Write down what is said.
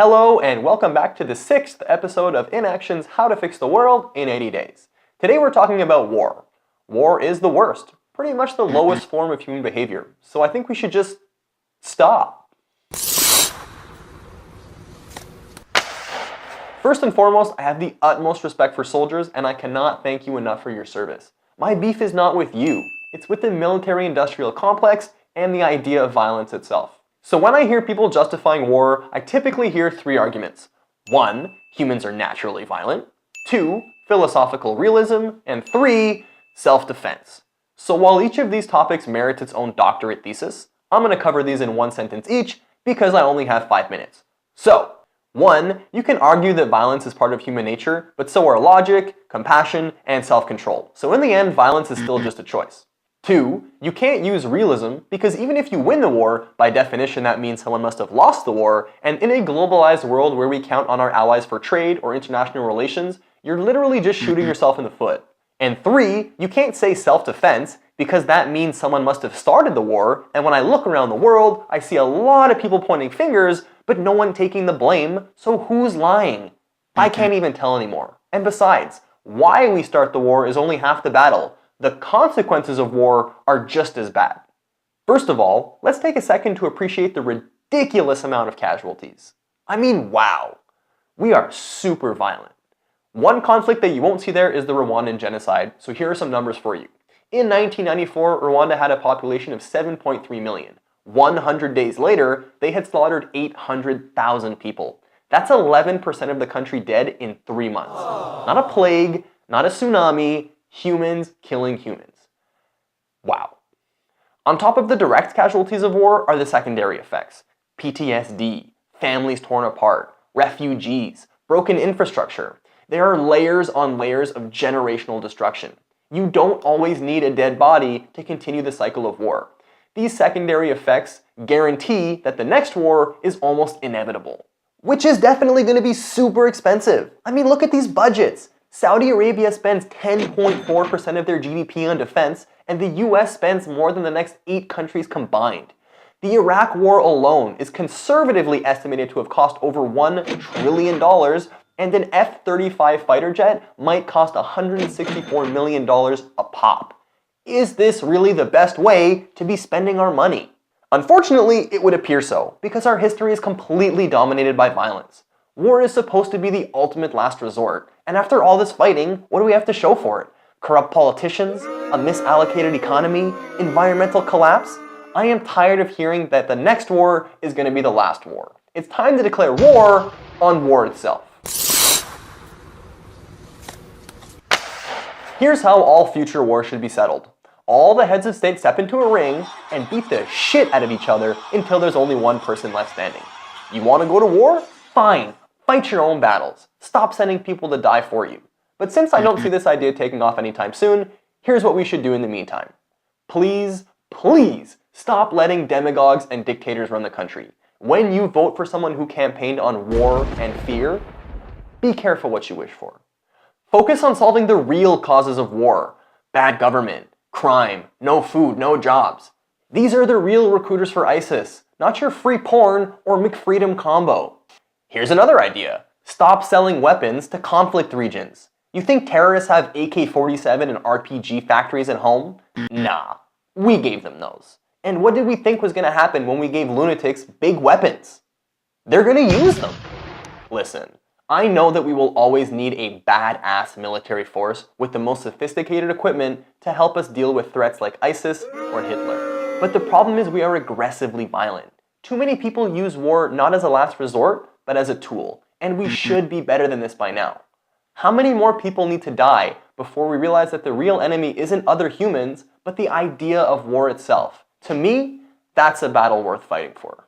Hello and welcome back to the 6th episode of INaction's How to Fix the World in 80 Days. Today we're talking about war. War is the worst, pretty much the lowest form of human behavior, so I think we should just stop. First and foremost, I have the utmost respect for soldiers and I cannot thank you enough for your service. My beef is not with you, it's with the military-industrial complex and the idea of violence itself. So when I hear people justifying war, I typically hear three arguments. 1. Humans are naturally violent. 2. Philosophical realism. And 3. Self-defense. So while each of these topics merits its own doctorate thesis, I'm going to cover these in one sentence each because I only have 5 minutes. So, 1. You can argue that violence is part of human nature, but so are logic, compassion, and self-control. So in the end, violence is still just a choice. 2. You can't use realism because even if you win the war, by definition that means someone must have lost the war, and in a globalized world where we count on our allies for trade or international relations, you're literally just shooting yourself in the foot. And 3. You can't say self-defense because that means someone must have started the war, and when I look around the world, I see a lot of people pointing fingers, but no one taking the blame, so who's lying? I can't even tell anymore. And besides, why we start the war is only half the battle. The consequences of war are just as bad. First of all, let's take a second to appreciate the ridiculous amount of casualties. I mean, wow. We are super violent. One conflict that you won't see there is the Rwandan genocide, so here are some numbers for you. In 1994, Rwanda had a population of 7.3 million. 100 days later, they had slaughtered 800,000 people. That's 11% of the country dead in 3 months. Not a plague, not a tsunami, humans killing humans. Wow. On top of the direct casualties of war are the secondary effects. PTSD, families torn apart, refugees, broken infrastructure. There are layers on layers of generational destruction. You don't always need a dead body to continue the cycle of war. These secondary effects guarantee that the next war is almost inevitable, which is definitely going to be super expensive. I mean, look at these budgets. Saudi Arabia spends 10.4% of their GDP on defense, and the US spends more than the next 8 countries combined. The Iraq War alone is conservatively estimated to have cost over $1 trillion, and an F-35 fighter jet might cost $164 million a pop. Is this really the best way to be spending our money? Unfortunately, it would appear so, because our history is completely dominated by violence. War is supposed to be the ultimate last resort, and after all this fighting, what do we have to show for it? Corrupt politicians? A misallocated economy? Environmental collapse? I am tired of hearing that the next war is going to be the last war. It's time to declare war on war itself. Here's how all future wars should be settled. All the heads of state step into a ring and beat the shit out of each other until there's only one person left standing. You want to go to war? Fine. Fight your own battles. Stop sending people to die for you. But since I don't see this idea taking off anytime soon, here's what we should do in the meantime. Please, please stop letting demagogues and dictators run the country. When you vote for someone who campaigned on war and fear, be careful what you wish for. Focus on solving the real causes of war. Bad government, crime, no food, no jobs. These are the real recruiters for ISIS, not your free porn or McFreedom combo. Here's another idea. Stop selling weapons to conflict regions. You think terrorists have AK-47 and RPG factories at home? Nah, we gave them those. And what did we think was going to happen when we gave lunatics big weapons? They're going to use them. Listen, I know that we will always need a badass military force with the most sophisticated equipment to help us deal with threats like ISIS or Hitler. But the problem is we are aggressively violent. Too many people use war not as a last resort, but as a tool, and we should be better than this by now. How many more people need to die before we realize that the real enemy isn't other humans, but the idea of war itself? To me, that's a battle worth fighting for.